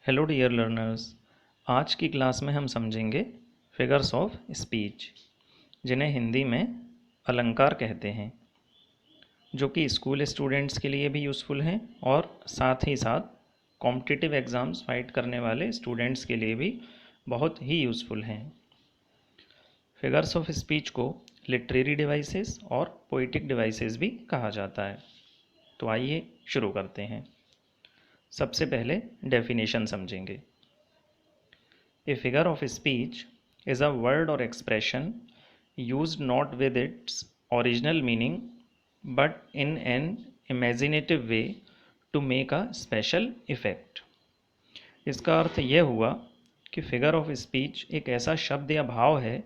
Hello dear learners. आज की class में हम समझेंगे फिगर्स ऑफ स्पीच, जिन्हें हिंदी में अलंकार कहते हैं, जो कि स्कूल स्टूडेंट्स के लिए भी यूज़फुल हैं और साथ ही साथ कॉम्पिटिटिव एग्ज़ाम्स फाइट करने वाले स्टूडेंट्स के लिए भी बहुत ही यूज़फुल हैं। फिगर्स ऑफ स्पीच को लिटरेरी डिवाइसेस और पोइटिक डिवाइसेस भी कहा जाता है। तो आइए शुरू करते हैं। सबसे पहले डेफिनेशन समझेंगे। A figure of speech is a word or expression used not with its original meaning but in an imaginative way to make a special effect। इसका अर्थ यह हुआ कि फिगर ऑफ स्पीच एक ऐसा शब्द या भाव है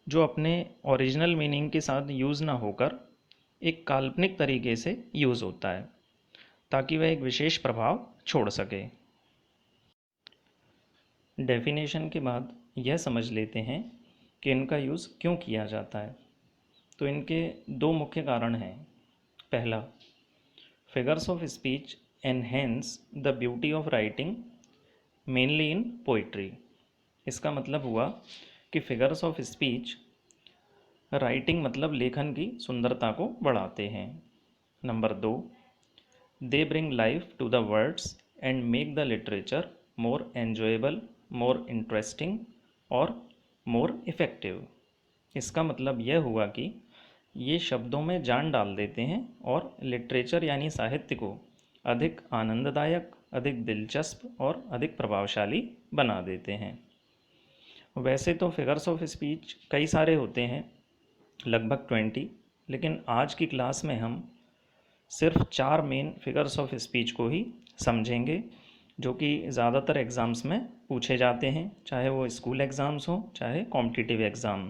जो अपने ओरिजिनल मीनिंग के साथ यूज़ ना होकर एक काल्पनिक तरीके से यूज़ होता है ताकि वह एक विशेष प्रभाव छोड़ सके। डेफिनेशन के बाद यह समझ लेते हैं कि इनका यूज़ क्यों किया जाता है। तो इनके दो मुख्य कारण हैं। पहला, figures of speech enhance the beauty of writing mainly in poetry. इसका मतलब हुआ कि फिगर्स ऑफ स्पीच राइटिंग मतलब लेखन की सुंदरता को बढ़ाते हैं। Number 2, they bring life to the words and make the literature more enjoyable, more interesting और मोर इफ़ेक्टिव। इसका मतलब यह हुआ कि ये शब्दों में जान डाल देते हैं और लिटरेचर यानी साहित्य को अधिक आनंददायक, अधिक दिलचस्प और अधिक प्रभावशाली बना देते हैं। वैसे तो फिगर्स ऑफ स्पीच कई सारे होते हैं, लगभग 20, लेकिन आज की क्लास में हम सिर्फ 4 मेन फिगर्स ऑफ स्पीच को ही समझेंगे, जो कि ज़्यादातर एग्ज़ाम्स में पूछे जाते हैं, चाहे वो स्कूल एग्ज़ाम्स हो चाहे कॉम्पिटिटिव एग्ज़ाम।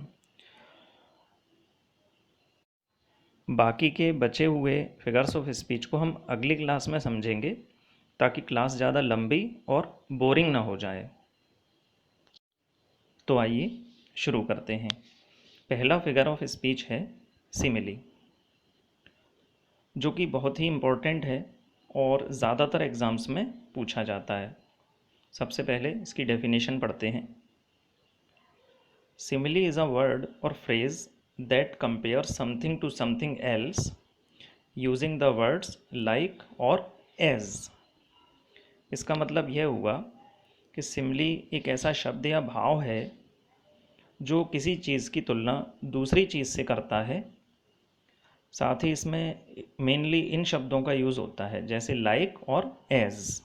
बाकी के बचे हुए फिगर्स ऑफ स्पीच को हम अगली क्लास में समझेंगे ताकि क्लास ज़्यादा लंबी और बोरिंग ना हो जाए। तो आइए शुरू करते हैं। पहला फिगर ऑफ स्पीच है सिमिली, जो कि बहुत ही इम्पोर्टेंट है और ज़्यादातर एग्ज़ाम्स में पूछा जाता है। सबसे पहले इसकी डेफिनेशन पढ़ते हैं। सिमिली इज़ अ वर्ड और phrase that compare something to something else using the words like और एज। इसका मतलब यह हुआ कि सिमिली एक ऐसा शब्द या भाव है जो किसी चीज़ की तुलना दूसरी चीज़ से करता है। साथ ही इसमें मेनली इन शब्दों का यूज़ होता है, जैसे लाइक और एज।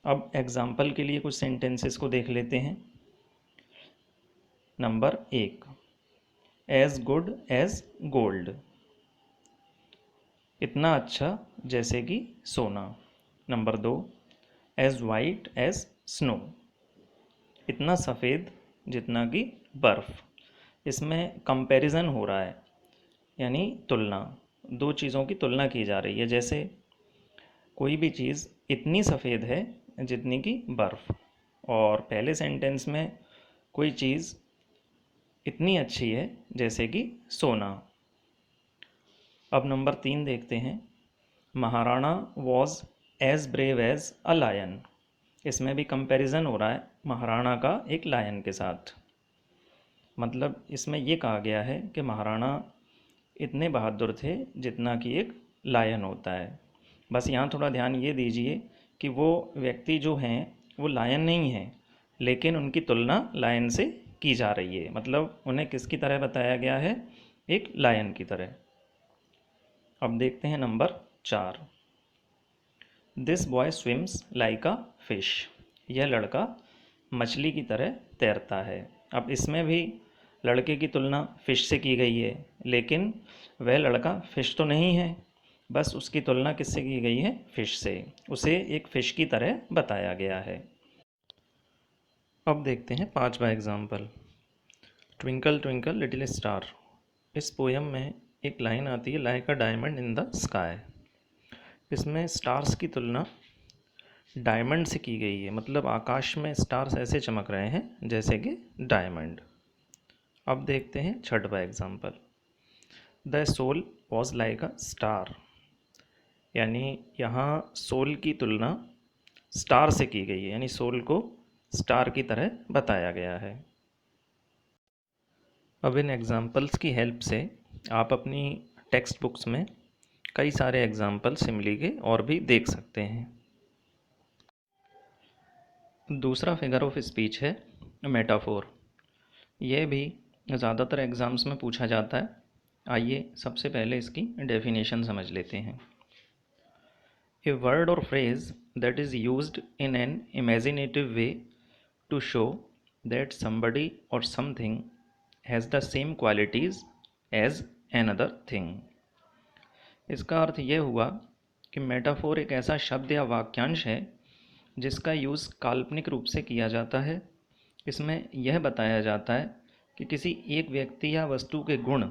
अब एग्जाम्पल के लिए कुछ सेंटेंसेस को देख लेते हैं। Number 1, as good as gold, इतना अच्छा जैसे कि सोना। Number 2, as white as snow, इतना सफ़ेद जितना कि बर्फ़। इसमें कंपैरिजन हो रहा है, यानी तुलना, दो चीज़ों की तुलना की जा रही है। जैसे कोई भी चीज़ इतनी सफ़ेद है जितनी कि बर्फ़, और पहले सेंटेंस में कोई चीज़ इतनी अच्छी है जैसे कि सोना। अब नंबर 3 देखते हैं। Maharana was as brave as a lion, इसमें भी कंपैरिजन हो रहा है महाराणा का एक लायन के साथ। मतलब इसमें यह कहा गया है कि महाराणा इतने बहादुर थे जितना कि एक लायन होता है। बस यहाँ थोड़ा ध्यान ये दीजिए कि वो व्यक्ति जो हैं वो लायन नहीं हैं, लेकिन उनकी तुलना लायन से की जा रही है। मतलब उन्हें किसकी तरह बताया गया है? एक लायन की तरह। अब देखते हैं number 4, this boy swims like a fish, यह लड़का मछली की तरह तैरता है। अब इसमें भी लड़के की तुलना फ़िश से की गई है, लेकिन वह लड़का फ़िश तो नहीं है, बस उसकी तुलना किससे की गई है? फ़िश से। उसे एक फ़िश की तरह बताया गया है। अब देखते हैं 5वां example, twinkle twinkle little star. इस पोयम में एक लाइन आती है, like a diamond in the sky. इसमें स्टार्स की तुलना डायमंड से की गई है, मतलब आकाश में स्टार्स ऐसे चमक रहे हैं जैसे कि डायमंड। अब देखते हैं 6वां example, the soul was like a star, यानी यहाँ सोल की तुलना स्टार से की गई है, यानी सोल को स्टार की तरह बताया गया है। अब इन एग्जाम्पल्स की हेल्प से आप अपनी टेक्स्ट बुक्स में कई सारे एग्जाम्पल सिमिली के और भी देख सकते हैं। दूसरा फिगर ऑफ स्पीच है मेटाफोर। यह भी ज़्यादातर एग्ज़ाम्स में पूछा जाता है। आइए सबसे पहले इसकी डेफिनेशन समझ लेते हैं। ए वर्ड और phrase that is used in an imaginative way to show that somebody और something has the same qualities as another thing. इसका अर्थ यह हुआ कि मेटाफोर एक ऐसा शब्द या वाक्यांश है जिसका यूज़ काल्पनिक रूप से किया जाता है। इसमें यह बताया जाता है कि किसी एक व्यक्ति या वस्तु के गुण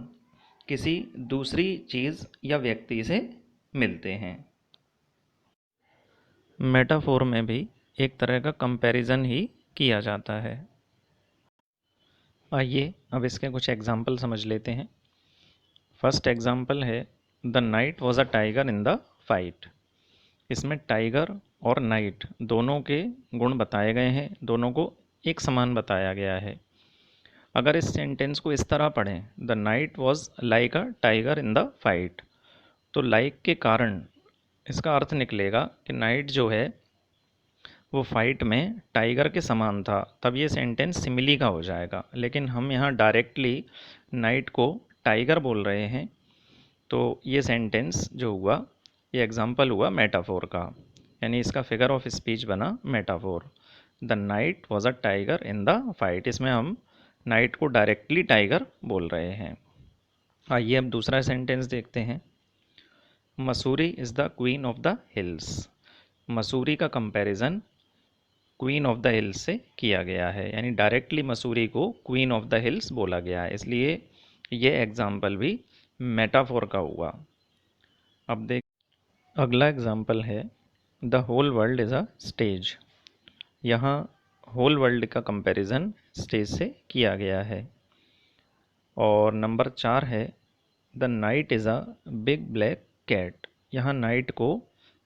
किसी दूसरी चीज़ या व्यक्ति से मिलते हैं। मेटाफोर में भी एक तरह का कंपैरिजन ही किया जाता है। आइए अब इसके कुछ एग्जाम्पल समझ लेते हैं। फर्स्ट एग्जाम्पल है the night was a tiger in the fight. इसमें टाइगर और नाइट दोनों के गुण बताए गए हैं, दोनों को एक समान बताया गया है। अगर इस सेंटेंस को इस तरह पढ़ें, the night was like a tiger in the fight, तो लाइक के कारण इसका अर्थ निकलेगा कि नाइट जो है वो फाइट में टाइगर के समान था, तब ये सेंटेंस सिमिली का हो जाएगा। लेकिन हम यहाँ डायरेक्टली नाइट को टाइगर बोल रहे हैं, तो ये सेंटेंस जो हुआ, ये एग्जाम्पल हुआ मेटाफोर का, यानी इसका फिगर ऑफ स्पीच बना metaphor. The night was a tiger in the fight, इसमें हम नाइट को डायरेक्टली टाइगर बोल रहे हैं। आइए अब दूसरा सेंटेंस देखते हैं। Mussoorie is the queen of the hills. Mussoorie का comparison queen of the hills से किया गया है, यानी डायरेक्टली मसूरी को क्वीन ऑफ द हिल्स बोला गया है, इसलिए ये एग्जाम्पल भी मेटाफोर का हुआ। अब देख, अगला एग्जाम्पल है the whole world is a stage. यहाँ होल वर्ल्ड का कंपैरिजन स्टेज से किया गया है। और नंबर 4 है the night is a big black cat. यहाँ नाइट को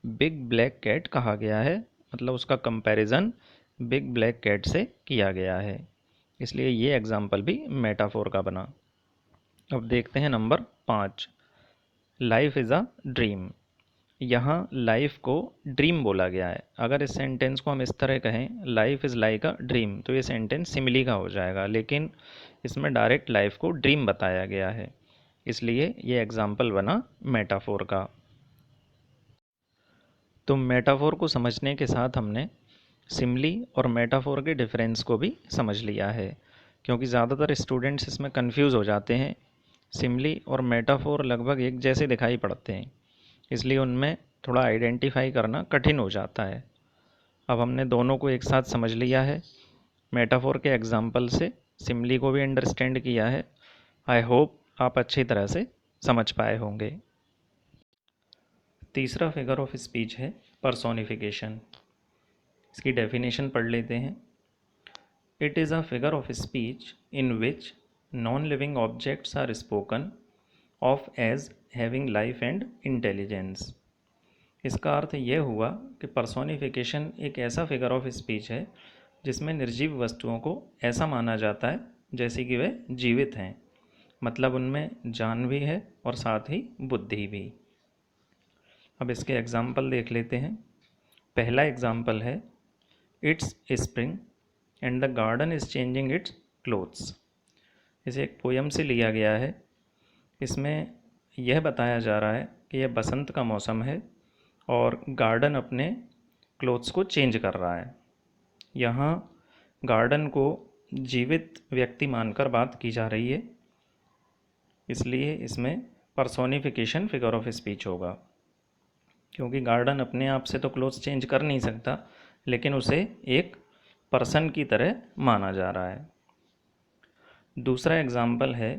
बिग ब्लैक कैट कहा गया है, मतलब उसका कंपैरिजन बिग ब्लैक कैट से किया गया है, इसलिए ये एग्जाम्पल भी मेटाफोर का बना। अब देखते हैं number 5, life is a dream. यहाँ लाइफ को ड्रीम बोला गया है। अगर इस सेंटेंस को हम इस तरह कहें, life is like a dream, तो ये सेंटेंस सिमिली का हो जाएगा, लेकिन इसमें डायरेक्ट लाइफ को ड्रीम बताया गया है, इसलिए ये एग्जाम्पल बना मेटाफोर का। तो मेटाफोर को समझने के साथ हमने सिमिली और मेटाफोर के डिफरेंस को भी समझ लिया है, क्योंकि ज़्यादातर स्टूडेंट्स इसमें कंफ्यूज हो जाते हैं। सिमिली और मेटाफोर लगभग एक जैसे दिखाई पड़ते हैं, इसलिए उनमें थोड़ा आइडेंटिफाई करना कठिन हो जाता है। अब हमने दोनों को एक साथ समझ लिया है, मेटाफोर के एग्जाम्पल से सिमिली को भी अंडरस्टैंड किया है। आई होप आप अच्छी तरह से समझ पाए होंगे। तीसरा फिगर ऑफ स्पीच है पर्सोनिफिकेशन। इसकी डेफिनेशन पढ़ लेते हैं। It is a figure of speech in which non living objects are spoken of as having life and intelligence. इसका अर्थ यह हुआ कि पर्सोनिफिकेशन एक ऐसा फिगर ऑफ स्पीच है जिसमें निर्जीव वस्तुओं को ऐसा माना जाता है जैसे कि वे जीवित हैं, मतलब उनमें जान भी है और साथ ही बुद्धि भी। अब इसके एग्जाम्पल देख लेते हैं। पहला एग्जाम्पल है it's spring and the garden is changing it's clothes. इसे एक पोयम से लिया गया है। इसमें यह बताया जा रहा है कि यह बसंत का मौसम है और गार्डन अपने क्लोथ्स को चेंज कर रहा है। यहाँ गार्डन को जीवित व्यक्ति मानकर बात की जा रही है, इसलिए इसमें पर्सोनिफिकेशन फिगर ऑफ स्पीच होगा, क्योंकि गार्डन अपने आप से तो क्लोथ्स चेंज कर नहीं सकता, लेकिन उसे एक पर्सन की तरह माना जा रहा है। दूसरा एग्जाम्पल है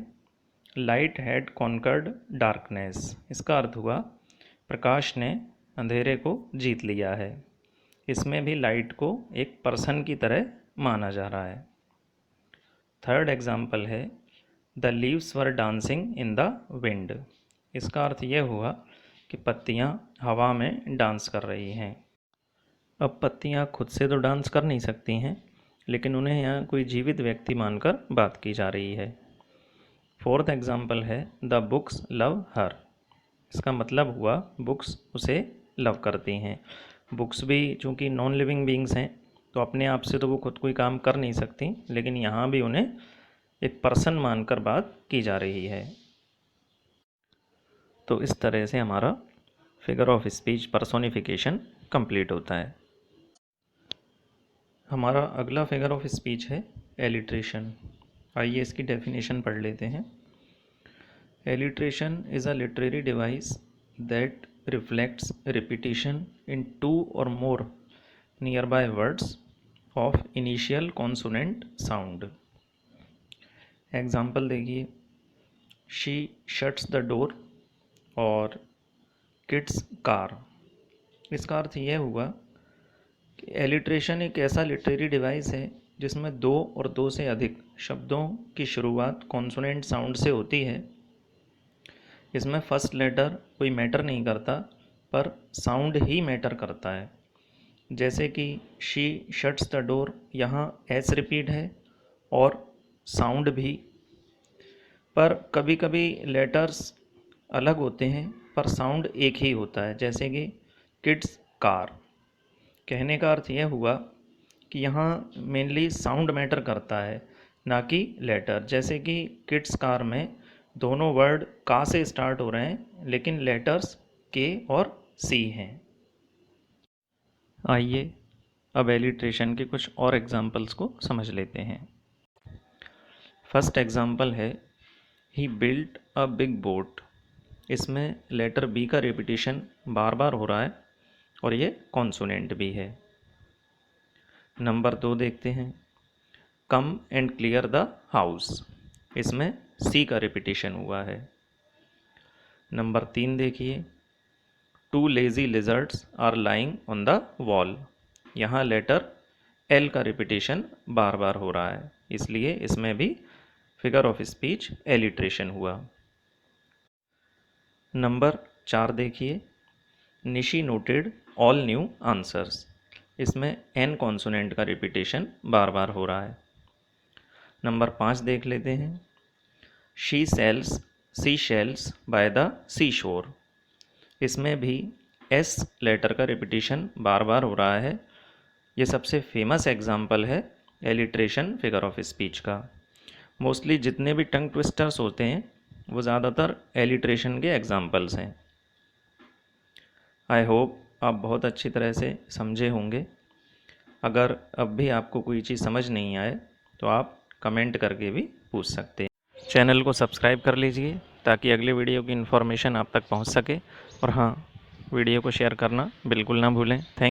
लाइट हैड कॉन्कर्ड डार्कनेस। इसका अर्थ हुआ प्रकाश ने अंधेरे को जीत लिया है। इसमें भी लाइट को एक पर्सन की तरह माना जा रहा है। थर्ड एग्जाम्पल है the leaves were dancing in the wind. इसका अर्थ यह हुआ कि पत्तियाँ हवा में डांस कर रही हैं। अब पत्तियाँ खुद से तो डांस कर नहीं सकती हैं, लेकिन उन्हें यहाँ कोई जीवित व्यक्ति मानकर बात की जा रही है। फोर्थ एग्जाम्पल है द बुक्स लव हर। इसका मतलब हुआ बुक्स उसे लव करती हैं। बुक्स भी चूँकि नॉन लिविंग बींग्स हैं तो अपने आप से तो वो खुद कोई काम कर नहीं सकती, लेकिन यहाँ भी उन्हें एक पर्सन मानकर बात की जा रही है। तो इस तरह से हमारा figure of speech personification complete होता है। हमारा अगला फिगर ऑफ स्पीच है एलिट्रेशन। आइए इसकी डेफिनेशन पढ़ लेते हैं। Alliteration is a literary device that reflects repetition in two or more nearby words of initial consonant sound. Example देखिए, शी शट्स द डोर और किड्स कार। इसका अर्थ यह हुआ कि एलिट्रेशन एक ऐसा लिटरेरी डिवाइस है जिसमें दो और दो से अधिक शब्दों की शुरुआत कॉन्सोनेंट साउंड से होती है। इसमें फर्स्ट लेटर कोई मैटर नहीं करता, पर साउंड ही मैटर करता है। जैसे कि शी शट्स द डोर, यहाँ एस रिपीट है और साउंड भी, पर कभी कभी लेटर्स अलग होते हैं पर साउंड एक ही होता है। जैसे कि किड्स कार। कहने का अर्थ यह हुआ कि यहाँ मेनली साउंड मैटर करता है, ना कि लेटर। जैसे कि किड्स कार में दोनों वर्ड का से स्टार्ट हो रहे हैं, लेकिन लेटर्स के और सी हैं। आइए अब एलिट्रेशन के कुछ और एग्जाम्पल्स को समझ लेते हैं। फर्स्ट एग्जाम्पल है ही बिल्ट अ बिग बोट। इसमें लेटर बी का रिपीटिशन बार बार हो रहा है और ये कॉन्सोनेंट भी है। नंबर 2 देखते हैं, come and clear the house. इसमें सी का रिपीटिशन हुआ है। नंबर 3 देखिए, two lazy lizards are lying on the wall. यहाँ लेटर एल का रिपीटिशन बार बार हो रहा है, इसलिए इसमें भी फिगर ऑफ स्पीच एलिट्रेशन हुआ। नंबर 4 देखिए, Nishi noted all new answers. इसमें एन कॉन्सोनेंट का रिपीटेशन बार बार हो रहा है। नंबर 5 देख लेते हैं, she sells sea shells by the सी शोर। इसमें भी एस लेटर का रिपीटिशन बार बार हो रहा है। ये सबसे फेमस एग्जाम्पल है एलिट्रेशन फिगर ऑफ स्पीच का। मोस्टली जितने भी टंग ट्विस्टर्स होते हैं वो ज़्यादातर एलिट्रेशन के एग्जाम्पल्स हैं। आई होप आप बहुत अच्छी तरह से समझे होंगे। अगर अब भी आपको कोई चीज़ समझ नहीं आए तो आप कमेंट करके भी पूछ सकते हैं। चैनल को सब्सक्राइब कर लीजिए ताकि अगले वीडियो की इन्फॉर्मेशन आप तक पहुंच सके। और हाँ, वीडियो को शेयर करना बिल्कुल ना भूलें। थैंक